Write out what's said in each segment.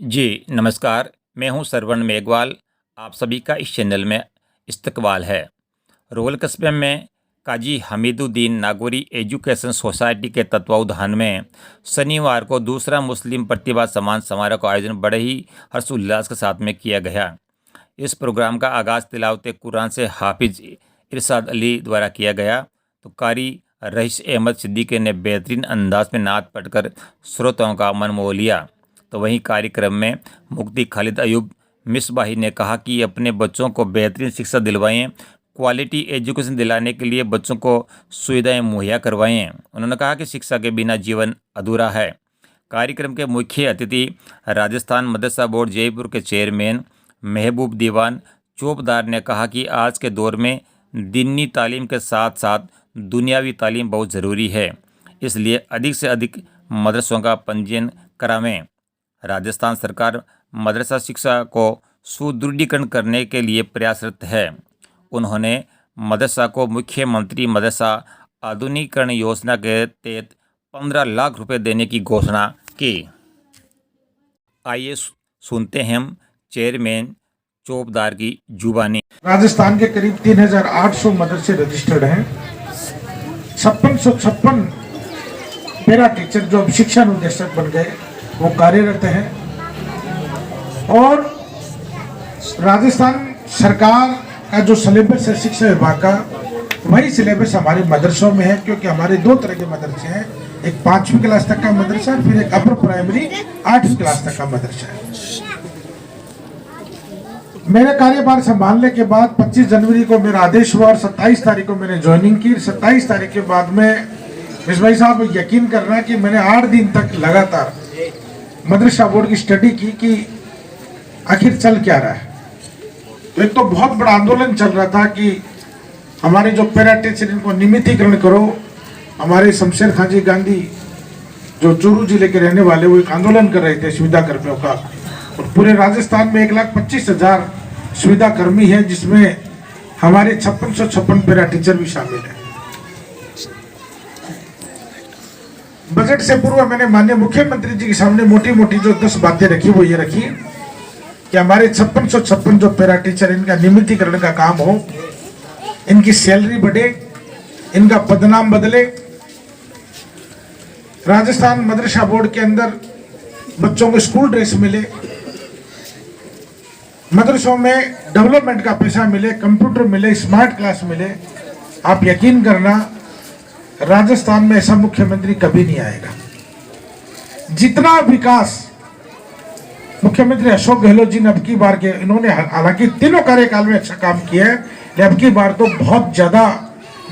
जी, नमस्कार। मैं हूं सरवण मेघवाल। आप सभी का इस चैनल में इस्तकबाल है। रोहल कस्बे में काजी हमीदुद्दीन नागौरी एजुकेशन सोसाइटी के तत्वावधान में शनिवार को दूसरा मुस्लिम प्रतिभा सम्मान समारोह का आयोजन बड़े ही हर्षोल्लास के साथ में किया गया। इस प्रोग्राम का आगाज़ तिलावत कुरान से हाफिज इरशाद अली द्वारा किया गया, तो कारी रईस अहमद सिद्दीकी ने बेहतरीन अंदाज में नात पढ़कर श्रोताओं का मन मोह लिया। तो वहीं कार्यक्रम में मुफ्ती खालिद अयूब मिसबाही ने कहा कि अपने बच्चों को बेहतरीन शिक्षा दिलवाएं, क्वालिटी एजुकेशन दिलाने के लिए बच्चों को सुविधाएं मुहैया करवाएं। उन्होंने कहा कि शिक्षा के बिना जीवन अधूरा है। कार्यक्रम के मुख्य अतिथि राजस्थान मदरसा बोर्ड जयपुर के चेयरमैन महबूब दीवान चौबदार ने कहा कि आज के दौर में दीनी तालीम के साथ साथ दुनियावी तालीम बहुत ज़रूरी है, इसलिए अधिक से अधिक मदरसों का पंजीयन करावें। राजस्थान सरकार मदरसा शिक्षा को सुदृढ़ीकरण करने के लिए प्रयासरत है। उन्होंने मदरसा को मुख्यमंत्री मदरसा आधुनिकीकरण योजना के तहत 15 लाख रुपए देने की घोषणा की। आइए सुनते हैं हम चेयरमैन चौबदार की जुबानी। राजस्थान के करीब 3800 मदरसे रजिस्टर्ड हैं। 5656 पैरा टीचर जो अब शिक्षा निर्देशक बन गए वो कार्यरत हैं। और राजस्थान सरकार का जो सिलेबस है शिक्षा विभाग का, वही सिलेबस हमारे मदरसों में है, क्योंकि हमारे दो तरह के मदरसे हैं, एक 5वीं क्लास तक का मदरसा और फिर एक अपर प्राइमरी 8वीं क्लास तक का मदरसा है। मेरे कार्यभार संभालने के बाद 25 जनवरी को मेरा आदेश हुआ और 27 तारीख को मैंने ज्वाइनिंग की। 27 तारीख के बाद में मिसबाही साहब यकीन करना कि मैंने 8 दिन तक लगातार मदरसा बोर्ड की स्टडी की कि आखिर चल क्या रहा है। तो एक तो बहुत बड़ा आंदोलन चल रहा था कि हमारे जो पैरा टीचर इनको नियमितीकरण करो। हमारे शमशेर खां जी गांधी जो चूरू जिले के रहने वाले, वो एक आंदोलन कर रहे थे सुविधा कर्मियों का, और पूरे राजस्थान में 1,25,000 सुविधा कर्मी है, जिसमें हमारे 5656 पैरा टीचर भी शामिल है। बजट से पूर्व मैंने माननीय मुख्यमंत्री जी के सामने मोटी मोटी जो 10 बातें रखी वो ये रखी कि हमारे 5656 जो पैरा टीचर, इनका नियमितीकरण का काम हो, इनकी सैलरी बढ़े, इनका पदनाम बदले। राजस्थान मदरसा बोर्ड के अंदर बच्चों को स्कूल ड्रेस मिले, मदरसों में डेवलपमेंट का पैसा मिले, कंप्यूटर मिले, स्मार्ट क्लास मिले। आप यकीन करना राजस्थान में ऐसा मुख्यमंत्री कभी नहीं आएगा। जितना विकास मुख्यमंत्री अशोक गहलोत जी ने अब की बार के, इन्होंने हालांकि तीनों कार्यकाल में अच्छा काम किया है, लेकिन अब की बार तो बहुत ज्यादा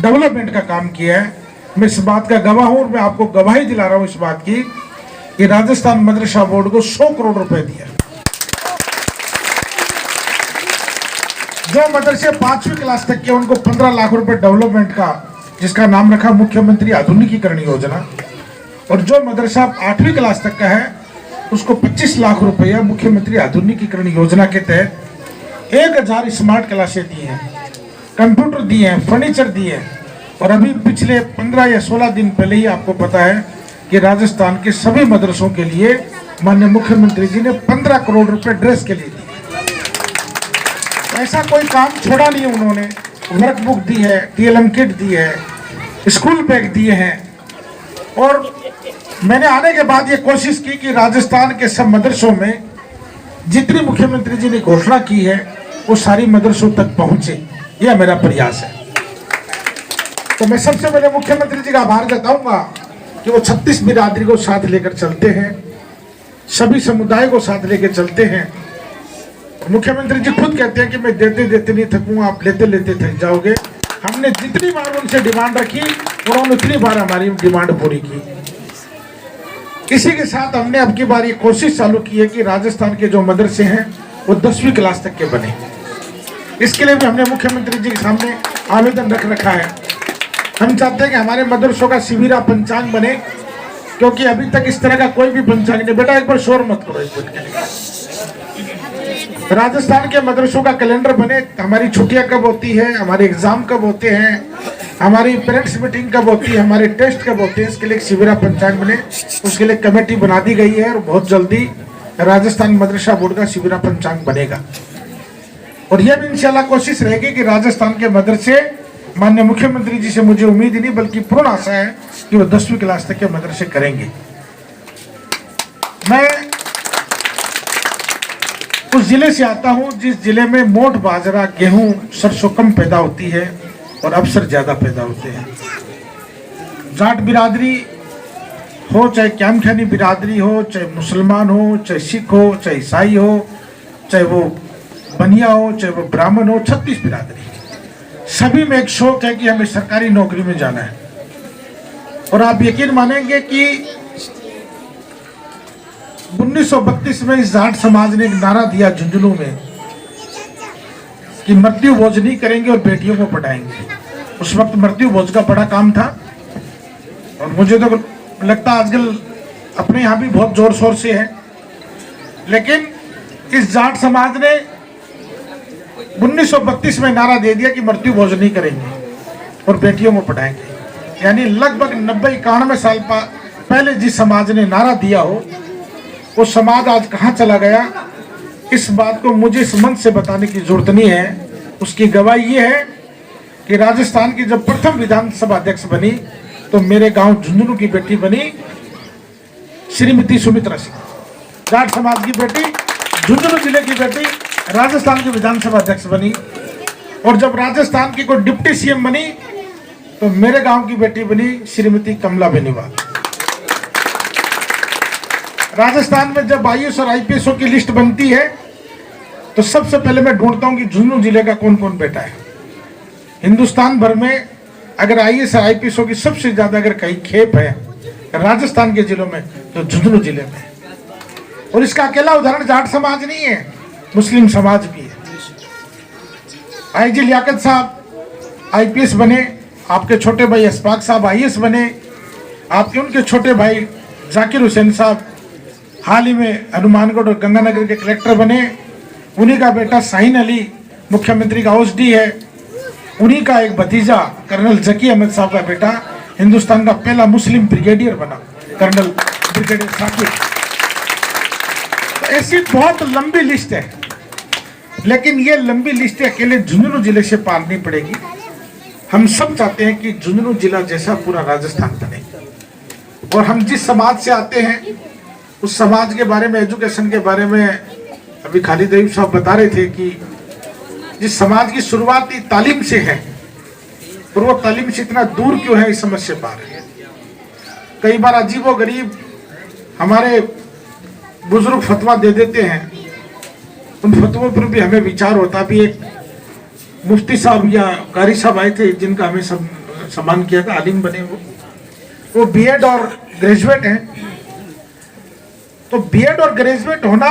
डेवलपमेंट का काम किया है। मैं इस बात का गवाह हूं और मैं आपको गवाही दिला रहा हूं इस बात की कि राजस्थान मदरसा बोर्ड को 100 करोड़ रुपए दिया। जो मदरसे 5वीं क्लास तक के, उनको 15 लाख रुपए डेवलपमेंट का, जिसका नाम रखा मुख्यमंत्री आधुनिकीकरण योजना, और जो मदरसा 8वीं क्लास तक का है उसको 25 लाख रुपया मुख्यमंत्री आधुनिकीकरण योजना के तहत 1000 स्मार्ट क्लासें दी हैं, कंप्यूटर दिए हैं, फर्नीचर दिए हैं। और अभी पिछले 15 या 16 दिन पहले ही आपको पता है कि राजस्थान के सभी मदरसों के लिए माननीय मुख्यमंत्री जी ने 15 करोड़ रुपए ड्रेस के लिए दिए। ऐसा कोई काम छोड़ा नहीं उन्होंने। वर्कबुक दी है, TLM किट दी है, स्कूल बैग दिए हैं। और मैंने आने के बाद ये कोशिश की कि राजस्थान के सब मदरसों में जितनी मुख्यमंत्री जी ने घोषणा की है वो सारी मदरसों तक पहुंचे, यह मेरा प्रयास है। तो मैं सबसे पहले मुख्यमंत्री जी का आभार जताऊंगा कि वो 36 बिरादरी को साथ लेकर चलते हैं, सभी समुदाय को साथ लेकर चलते हैं। मुख्यमंत्री जी खुद कहते हैं कि मैं देते देते नहीं थकूंगा, आप लेते लेते थक जाओगे। हमने जितनी बार उनसे डिमांड रखी उन्होंने उतनी बार हमारी डिमांड पूरी की। इसी के साथ हमने अब की बार ये कोशिश चालू की है कि राजस्थान के जो मदरसे हैं वो 10वीं क्लास तक के बने। इसके लिए भी हमने मुख्यमंत्री जी के सामने आवेदन रख रखा है। हम चाहते हैं कि हमारे मदरसों का शिविरा पंचांग बने, क्योंकि अभी तक इस तरह का कोई भी पंचांग नहीं। बेटा एक बार शोर मत करो एक मिनट के लिए। राजस्थान के मदरसों का कैलेंडर बने, हमारी छुट्टियां कब होती है, हमारे एग्जाम कब होते हैं, हमारी पेरेंट्स मीटिंग कब होती है, हमारे टेस्ट कब होते हैं, इसके लिए एक शिविरा पंचांग बने। उसके लिए कमेटी बना दी गई है और बहुत जल्दी राजस्थान मदरसा बोर्ड का शिविरा पंचांग बनेगा। और यह भी इंशाल्लाह कोशिश रहेगी कि राजस्थान के मदरसे, माननीय मुख्यमंत्री जी से मुझे उम्मीद ही नहीं बल्कि पूर्ण आशा है कि वो 10वीं क्लास तक के मदरसे करेंगे। मैं उस जिले से आता हूं जिस जिले में मोट, बाजरा, गेहूं, सरसों कम पैदा होती है और अवसर ज्यादा पैदा होते हैं। जाट बिरादरी हो, चाहे क्यामख्यानी बिरादरी हो, चाहे मुसलमान हो, चाहे सिख हो, चाहे ईसाई हो, चाहे वो बनिया हो, चाहे वो ब्राह्मण हो, 36 बिरादरी, सभी में एक शौक है कि हमें सरकारी नौकरी में जाना है। और आप यकीन मानेंगे कि 1932 में इस जाट समाज ने एक नारा दिया झुंझुनू में कि मृत्यु भोज नहीं करेंगे और बेटियों को पढ़ाएंगे। उस वक्त मृत्यु भोज का बड़ा काम था और मुझे तो लगता है आजकल अपने यहाँ भी बहुत जोर शोर से है, लेकिन इस जाट समाज ने 1932 में नारा दे दिया कि मृत्यु भोज नहीं करेंगे और बेटियों को पढ़ाएंगे। यानी लगभग 90-91 साल पहले जिस समाज ने नारा दिया हो वो समाज आज कहाँ चला गया, इस बात को मुझे इस मंच से बताने की जरूरत नहीं है। उसकी गवाही ये है कि राजस्थान की जब प्रथम विधानसभा अध्यक्ष बनी तो मेरे गांव झुंझुनू की बेटी बनी श्रीमती सुमित्रा सिंह, जाट समाज की बेटी, झुंझुनू जिले की बेटी, राजस्थान की विधानसभा अध्यक्ष बनी। और जब राजस्थान की कोई डिप्टी सीएम बनी तो मेरे गांव की बेटी बनी श्रीमती कमला बेनीवाल। राजस्थान में जब आईएएस और आईपीएस की लिस्ट बनती है तो सबसे पहले मैं ढूंढता हूं कि झुंझुनू जिले का कौन कौन बेटा है। हिंदुस्तान भर में अगर आईएएस और आईपीएस की सबसे ज्यादा अगर कहीं खेप है राजस्थान के जिलों में तो झुंझुनू जिले में। और इसका अकेला उदाहरण जाट समाज नहीं है, मुस्लिम समाज भी है। आईजी लियाकत साहब आईपीएस बने, आपके छोटे भाई अशफाक साहब आईएएस बने, आपके उनके छोटे भाई जाकिर हुसैन साहब हाल ही में हनुमानगढ़ और गंगानगर के कलेक्टर बने, उन्हीं का बेटा शाहीन अली मुख्यमंत्री का ओएसडी है, उन्हीं का एक भतीजा कर्नल जकी अहमद साहब का बेटा हिंदुस्तान का पहला मुस्लिम ब्रिगेडियर बना, कर्नल ब्रिगेडियर साकिब। तो ऐसी बहुत लंबी लिस्ट है, लेकिन ये लंबी लिस्ट अकेले झुंझुनू जिले से पार नहीं पड़ेगी। हम सब चाहते हैं कि झुंझुनू जिला जैसा पूरा राजस्थान बने। और हम जिस समाज से आते हैं उस समाज के बारे में, एजुकेशन के बारे में अभी खालिद अयूब साहब बता रहे थे कि जिस समाज की शुरुआत तालीम से है और वो तालीम से इतना दूर क्यों है, इस समझ से पार है। कई बार अजीबो गरीब हमारे बुजुर्ग फतवा दे देते हैं, उन फतवों पर भी हमें विचार होता। भी एक मुफ्ती साहब या कारी साहब आए थे जिनका हमें सम्मान किया था, आलिम बने, वो बीएड और ग्रेजुएट हैं। तो बीएड और ग्रेजुएट होना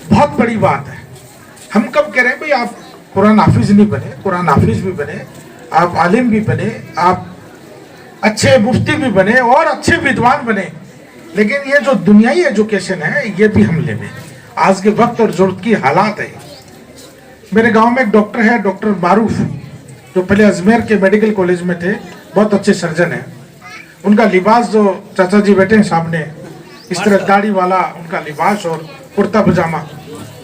बहुत बड़ी बात है। हम कब कह रहे हैं भाई आप कुरान हाफिज नहीं बने, कुरान हाफिज भी बने, आप आलिम भी बने, आप अच्छे मुफ्ती भी बने और अच्छे विद्वान बने, लेकिन ये जो दुनियाई एजुकेशन है ये भी हम लेंगे। आज के वक्त और जरूरत की हालात है। मेरे गांव में एक डॉक्टर है, डॉक्टर मारूफ, जो पहले अजमेर के मेडिकल कॉलेज में थे, बहुत अच्छे सर्जन हैं। उनका लिबास जो चाचा जी बैठे हैं सामने, इस तरह दाढ़ी वाला उनका लिबास और कुर्ता पजामा,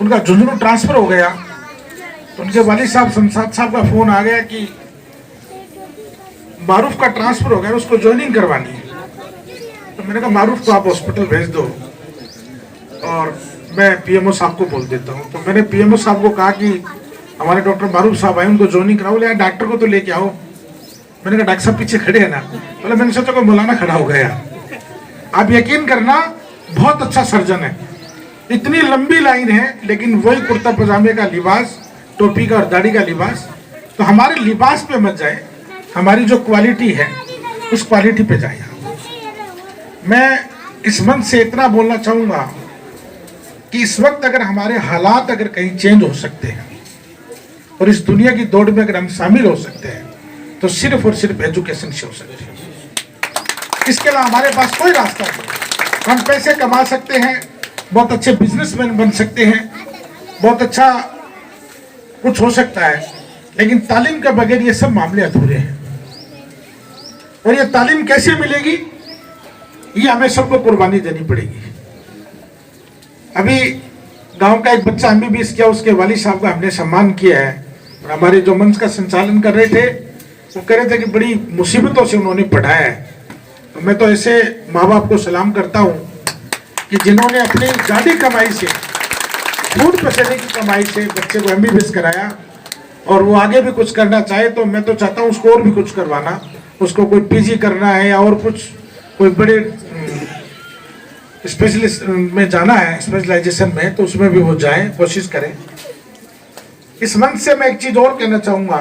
उनका झुंझुनू ट्रांसफर हो गया। तो उनके वालिद साहब शमशाद साहब का फोन आ गया कि मारूफ का ट्रांसफर हो गया, उसको ज्वाइनिंग करवानी है। तो मैंने कहा मारूफ को आप हॉस्पिटल भेज दो और मैं पीएमओ साहब को बोल देता हूँ। तो मैंने पीएमओ साहब को कहा कि हमारे डॉक्टर मारूफ साहब आए, उनको ज्वाइनिंग कराओ, ले डॉक्टर को तो लेके आओ। मैंने कहा डॉक्टर साहब पीछे खड़े हैं ना, बोले मैंने सोचा कोई मौलाना खड़ा हो गया। आप यकीन करना बहुत अच्छा सर्जन है, इतनी लंबी लाइन है, लेकिन वही कुर्ता पजामे का लिबास, टोपी का और दाढ़ी का लिबास। तो हमारे लिबास पे मत जाए, हमारी जो क्वालिटी है उस क्वालिटी पे जाए। मैं इस मंच से इतना बोलना चाहूंगा कि इस वक्त अगर हमारे हालात अगर कहीं चेंज हो सकते हैं और इस दुनिया की दौड़ में अगर हम शामिल हो सकते हैं तो सिर्फ और सिर्फ एजुकेशन से हो सकते हैं। इसके अलावा हमारे पास कोई रास्ता नहीं। हम पैसे कमा सकते हैं, बहुत अच्छे बिजनेसमैन बन सकते हैं, बहुत अच्छा कुछ हो सकता है, लेकिन तालीम के बगैर ये सब मामले अधूरे हैं। और ये तालीम कैसे मिलेगी, ये हमें सबको कुर्बानी देनी पड़ेगी। अभी गांव का एक बच्चा एमबीबीएस किया, उसके वाली साहब का हमने सम्मान किया है। और हमारे जो मंच का संचालन कर रहे थे वो कह रहे थे कि बड़ी मुसीबतों से उन्होंने पढ़ाया है। तो मैं तो ऐसे माँ बाप को सलाम करता हूँ कि जिन्होंने अपनी गाड़ी कमाई से, खून पसीने की कमाई से बच्चे को एमबीबीएस कराया, और वो आगे भी कुछ करना चाहे तो मैं तो चाहता हूँ उसको और भी कुछ करवाना। उसको कोई पीजी करना है या और कुछ कोई बड़े स्पेशलिस्ट में जाना है, स्पेशलाइजेशन में, तो उसमें भी वो जाए, कोशिश करें। इस मंच से मैं एक चीज और कहना चाहूंगा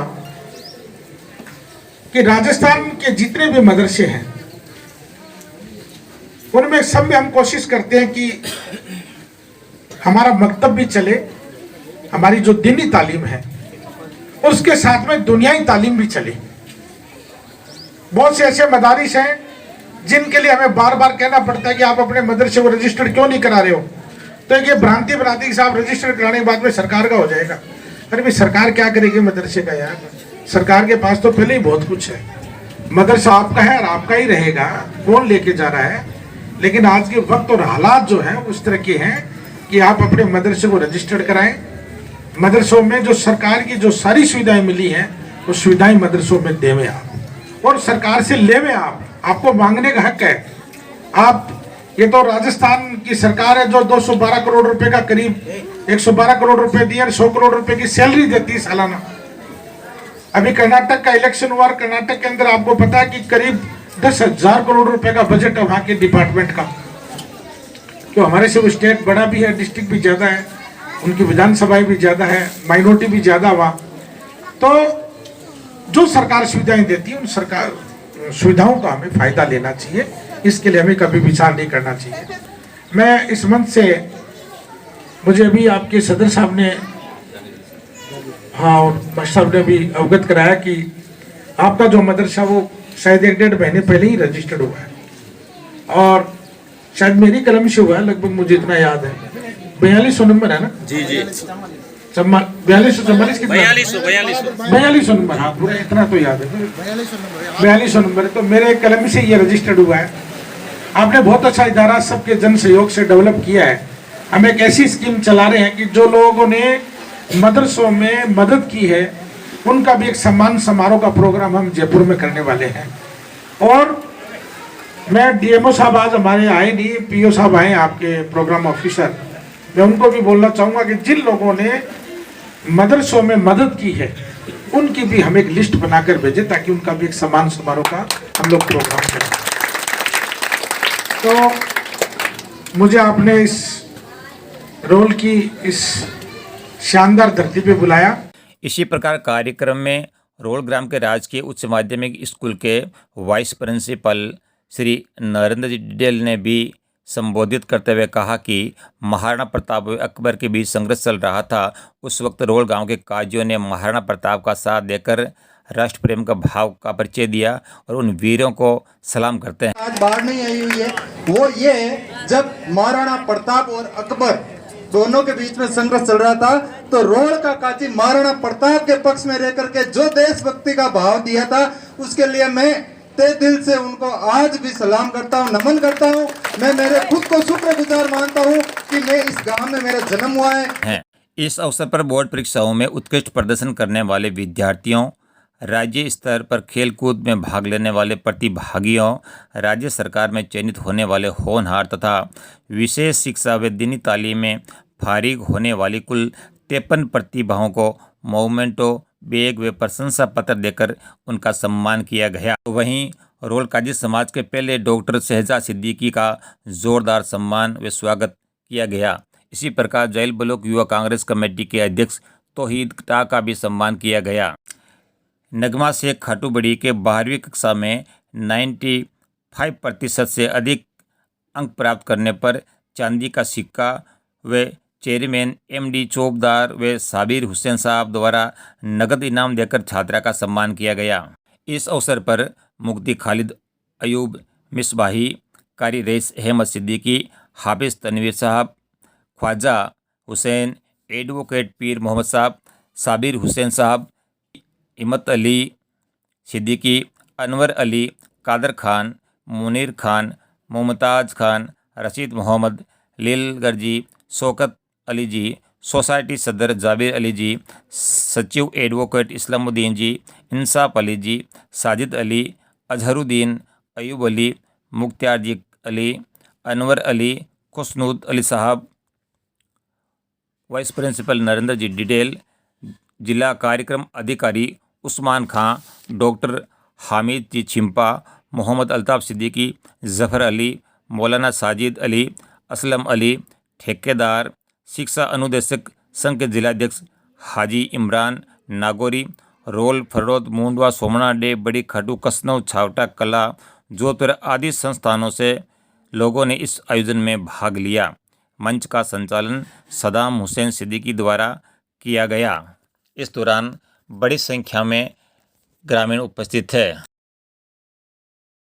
कि राजस्थान के जितने भी मदरसे हैं उनमें सब में हम कोशिश करते हैं कि हमारा मकतब भी चले, हमारी जो दीनी तालीम है उसके साथ में दुनियाई तालीम भी चले। बहुत से ऐसे मदारिस हैं जिनके लिए हमें बार बार कहना पड़ता है कि आप अपने मदरसे को रजिस्टर्ड क्यों नहीं करा रहे हो। तो एक ये भ्रांति बनाती है कि साहब रजिस्टर कराने के बाद में सरकार का हो जाएगा। अरे भाई, सरकार क्या करेगी मदरसे का यार? सरकार के पास तो पहले ही बहुत कुछ है। मदरसा आपका है और आपका ही रहेगा, कौन लेके जा रहा है। लेकिन आज के वक्त और हालात जो है उस तरह के हैं कि आप अपने मदरसे को रजिस्टर्ड कराएं। मदरसों में जो सरकार की जो सारी सुविधाएं मिली हैं वो सुविधाएं मदरसों में देवें आप, और सरकार से लेवें आप। आपको मांगने का हक है। आप, ये तो राजस्थान की सरकार है जो 212 करोड़ रुपए का करीब 112 करोड़ रुपए दिए और 100 करोड़ रुपए की सैलरी देती है सालाना। अभी कर्नाटक का इलेक्शन हुआ, कर्नाटक के अंदर आपको पता है कि करीब 10,000 करोड़ रुपए का बजट है वहां के डिपार्टमेंट का। तो हमारे से वो स्टेट बड़ा भी है, डिस्ट्रिक्ट भी ज्यादा है, उनकी विधानसभाएं भी ज्यादा है, माइनॉरिटी भी ज्यादा वहां। तो जो सरकार सुविधाएं देती है उन सरकार सुविधाओं का हमें फायदा लेना चाहिए। इसके लिए हमें कभी विचार नहीं करना चाहिए। मैं इस मंच से, मुझे अभी आपके सदर साहब ने, हाँ, और मास्टर साहब ने भी अवगत कराया कि आपका जो मदरसा वो शायद 1-1.5 महीने पहले ही रजिस्टर्ड हुआ है, और शायद मेरी कलम से हुआ है, लगभग मुझे इतना याद है 4200 नंबर है ना? जी जी, 4244 कितना? 4200 नंबर, हाँ, पूरा इतना तो याद है, 4200 नंबर है। तो मेरे कलम से ये रजिस्टर्ड हुआ है। आपने बहुत अच्छा इदारा सबके जन सहयोग से डेवलप किया है। हम एक ऐसी स्कीम चला रहे हैं कि जो लोगों ने मदरसों में मदद की है उनका भी एक सम्मान समारोह का प्रोग्राम हम जयपुर में करने वाले हैं। और मैं डीएमओ साहब आज हमारे आए नहीं, पीओ साहब आए, आपके प्रोग्राम ऑफिसर, मैं उनको भी बोलना चाहूँगा कि जिन लोगों ने मदरसों में मदद की है उनकी भी हम एक लिस्ट बनाकर भेजें ताकि उनका भी एक सम्मान समारोह का हम लोग प्रोग्राम करें। तो मुझे आपने इस रोल की इस शानदार धरती पे बुलाया। इसी प्रकार कार्यक्रम में रोल ग्राम के राजकीय उच्च माध्यमिक स्कूल के वाइस प्रिंसिपल श्री नरेंद्र डिडेल ने भी संबोधित करते हुए कहा कि महाराणा प्रताप व अकबर के बीच संघर्ष चल रहा था। उस वक्त रोल गांव के काजियों ने महाराणा प्रताप का साथ देकर राष्ट्र प्रेम का भाव का परिचय दिया और उन वीरों को सलाम करते हैं। आज बाढ़ नहीं आई हुई है, वो ये है जब महाराणा प्रताप और अकबर दोनों के बीच में संघर्ष चल रहा था तो रोल का काजी महाराणा प्रताप के पक्ष में रह करके जो देशभक्ति का भाव दिया था उसके लिए मैं तहे दिल से उनको आज भी सलाम करता हूँ, नमन करता हूँ। मैं मेरे खुद को शुक्रगुजार मानता हूँ कि मैं इस गांव में मेरा जन्म हुआ है। इस अवसर पर बोर्ड परीक्षाओं में उत्कृष्ट प्रदर्शन करने वाले विद्यार्थियों, राज्य स्तर पर खेलकूद में भाग लेने वाले प्रतिभागियों, राज्य सरकार में चयनित होने वाले होनहार तथा विशेष शिक्षा व दीनी तालीम में फारिग होने वाली कुल 53 प्रतिभाओं को मोमेंटो, बैग व प्रशंसा पत्र देकर उनका सम्मान किया गया। वहीं रोल काजी समाज के पहले डॉक्टर शहजाद सिद्दीकी का जोरदार सम्मान व स्वागत किया गया। इसी प्रकार जैल ब्लॉक युवा कांग्रेस कमेटी के अध्यक्ष तौहीद टा का भी सम्मान किया गया। नगमा शेख खाटूबड़ी के 12वीं कक्षा में 95% से अधिक अंक प्राप्त करने पर चांदी का सिक्का व चेयरमैन एमडी चौबदार व साबिर हुसैन साहब द्वारा नगद इनाम देकर छात्रा का सम्मान किया गया। इस अवसर पर मुफ्ती खालिद अयूब मिसबाही, कारी रईस अहमद सिद्दीकी, हाफिज तनवीर साहब, ख्वाजा हुसैन, एडवोकेट पीर मोहम्मद साहब, साबिर हुसैन साहब, हिम्मत अली सिद्दीकी, अनवर अली, कादर खान, मुनीर खान, मुमताज़ खान, रशीद मोहम्मद, लील गर्जी, शौकत अली जी, सोसाइटी सदर जाबिर अली जी, सचिव एडवोकेट इस्लामुद्दीन जी, इंसाफ अली जी, साजिद अली, अजहरुद्दीन, अयूब अली, मुख्तार जी अली, अनवर अली, खुशनूद अली साहब, वाइस प्रिंसिपल नरेंद्र जी डिडेल, जिला कार्यक्रम अधिकारी उस्मान खां, डॉक्टर हामिद जी छिम्पा, मोहम्मद अल्ताफ़ सिद्दीकी, जफ़र अली, मौलाना साजिद अली, असलम अली, ठेकेदार, शिक्षा अनुदेशक संघ के जिलाध्यक्ष हाजी इमरान नागौरी, रोल फरोद मुंडवा सोमना डे बड़ी खाटू कसनौ छावटा कला जोधपुर आदि संस्थानों से लोगों ने इस आयोजन में भाग लिया। मंच का संचालन सदाम हुसैन सिद्दीकी द्वारा किया गया। इस दौरान बड़ी संख्या में ग्रामीण उपस्थित थे।